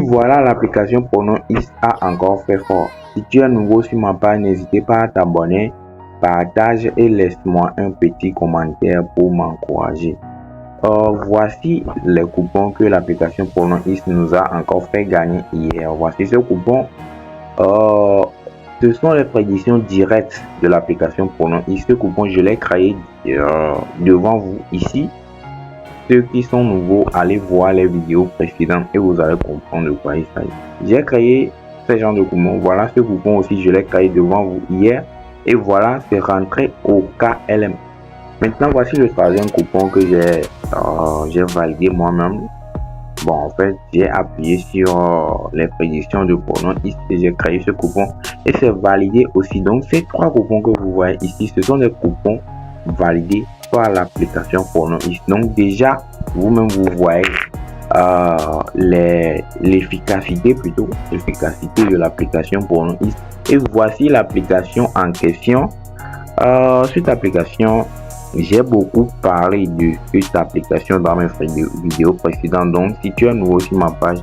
Voilà, l'application Pronom-X a encore fait fort. Si tu es nouveau sur ma page, n'hésitez pas à t'abonner, partage et laisse-moi un petit commentaire pour m'encourager. Voici les coupons que l'application Pronom-X nous a encore fait gagner hier. Voici ce coupon. Ce sont les prédictions directes de l'application Pronom-X. Ce coupon, je l'ai créé devant vous ici. Ceux qui sont nouveaux, allez voir les vidéos précédentes et vous allez comprendre de quoi il s'agit. J'ai créé ce genre de coupon. Voilà, ce coupon aussi, je l'ai créé devant vous hier. Et voilà, c'est rentré au KLM. Maintenant, voici le troisième coupon que j'ai validé moi-même. Bon, en fait, j'ai appuyé sur les prédictions de Pronom-X et j'ai créé ce coupon. Et c'est validé aussi. Donc, ces trois coupons que vous voyez ici, ce sont des coupons validés par l'application Pronom-X. Donc, déjà, vous-même, vous voyez l'efficacité de l'application Pronom-X. Et voici l'application en question. Cette application, j'ai beaucoup parlé de cette application dans mes vidéos précédentes. Donc, si tu es nouveau sur ma page,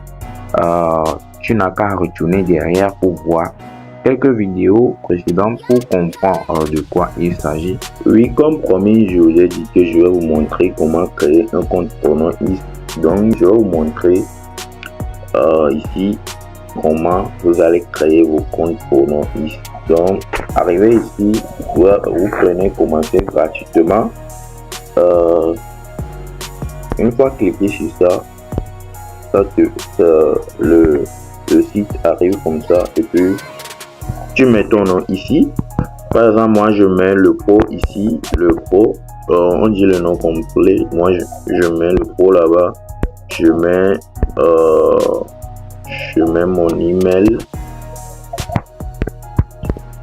tu n'as qu'à retourner derrière pour voir quelques vidéos précédentes pour comprendre de quoi il s'agit. Oui, comme promis, je vous ai dit que je vais vous montrer comment créer un compte Pronom-X. Donc, je vais vous montrer ici comment vous allez créer vos comptes Pronom-X. Donc, arrivé ici, vous prenez commencer gratuitement. Une fois cliqué sur ça, le site arrive comme ça et puis tu mets ton nom ici. Par exemple, moi je mets le pro ici, le pro. On dit le nom complet. Moi je mets le pro là-bas. Je mets mon email.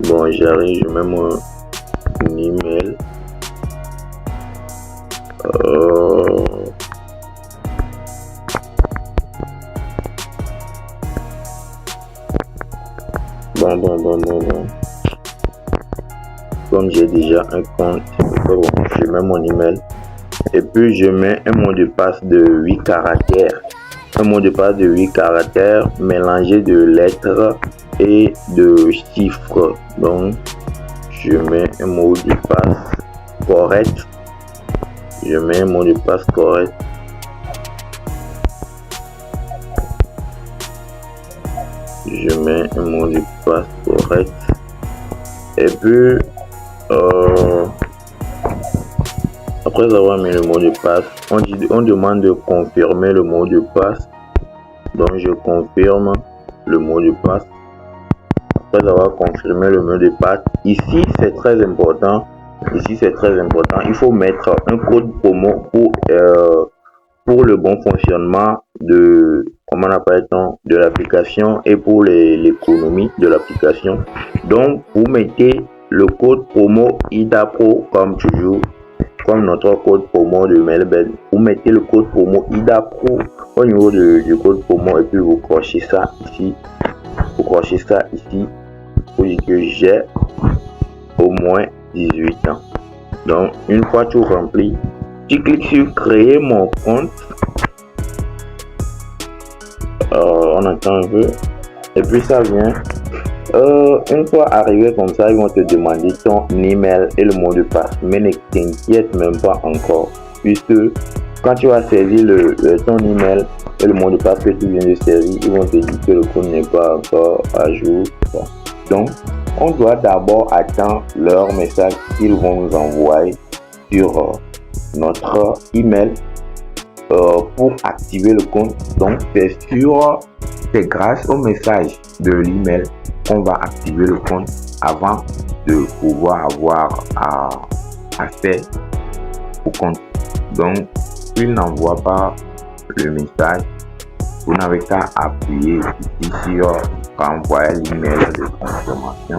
Bon, j'arrive, je mets mon email. Bon. Comme j'ai déjà un compte, bon, je mets mon email. Et puis, je mets un mot de passe de 8 caractères. Un mot de passe de 8 caractères mélangé de lettres et de chiffres. Donc, je mets un mot de passe correct. Je mets un mot de passe correct. Je mets un mot de passe correct. Et puis, après avoir mis le mot de passe, on demande de confirmer le mot de passe. Donc, je confirme le mot de passe. Après avoir confirmé le mot de passe, ici c'est très important. Il faut mettre un code promo pour le bon fonctionnement de l'application et pour l'économie de l'application. Donc, vous mettez le code promo IDAPRO comme toujours, comme notre code promo de Melbourne. Vous mettez le code promo IDAPRO au niveau du code promo et puis vous crochez ça ici. Vous dire que j'ai au moins 18 ans. Donc, une fois tout rempli, tu cliques sur créer mon compte. On attend un peu. Et puis ça vient. Une fois arrivé comme ça, ils vont te demander ton email et le mot de passe. Mais ne t'inquiète même pas encore. Puisque quand tu vas saisir ton email et le mot de passe que tu viens de saisir, ils vont te dire que le code n'est pas encore à jour. Donc, on doit d'abord attendre leur message qu'ils vont nous envoyer sur notre email pour activer le compte. Donc, c'est grâce au message de l'email qu'on va activer le compte avant de pouvoir avoir accès au compte. Donc, s'il n'envoie pas le message, vous n'avez qu'à appuyer ici sur envoyer l'email de confirmation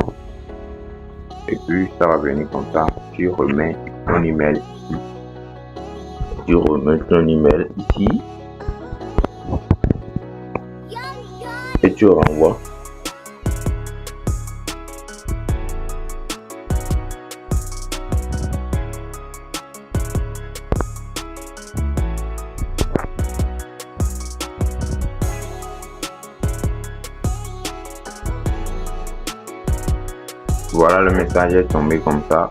et puis ça va venir comme ça. Tu remets ton email ici, et tu renvoies. Voilà, le message est tombé comme ça.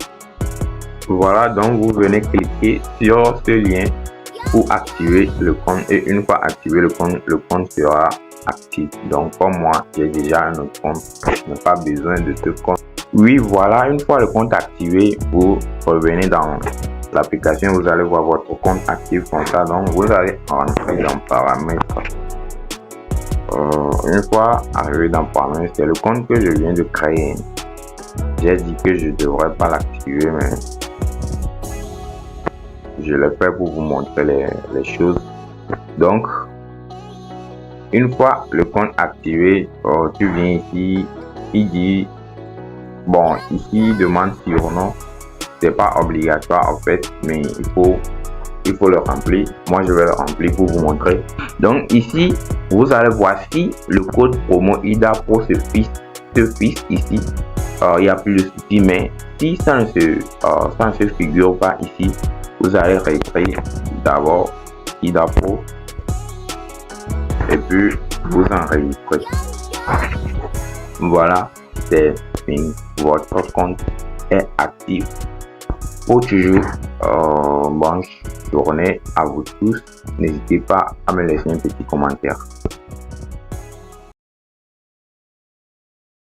Voilà, donc vous venez cliquer sur ce lien pour activer le compte, et une fois activé le compte sera actif. Donc comme moi j'ai déjà un autre compte, je n'ai pas besoin de ce compte. Oui, voilà, une fois le compte activé, vous revenez dans l'application, vous allez voir votre compte actif comme ça. Donc vous allez entrer dans paramètres. Une fois arrivé dans paramètres, c'est le compte que je viens de créer. J'ai dit que je ne devrais pas l'activer, mais je l'ai fait pour vous montrer les choses. Donc une fois le compte activé, tu viens ici, il dit bon, ici il demande surnom. C'est pas obligatoire en fait, mais il faut le remplir. Moi je vais le remplir pour vous montrer. Donc ici vous allez voir si le code promo IDA Pro se fixe ici, il n'y a plus de souci, mais si ça ne se figure pas ici, vous allez réécrire d'abord IDA Pro et puis vous enregistrez. Voilà, c'est fini. Votre compte est actif. Pour toujours, bonne journée à vous tous. N'hésitez pas à me laisser un petit commentaire.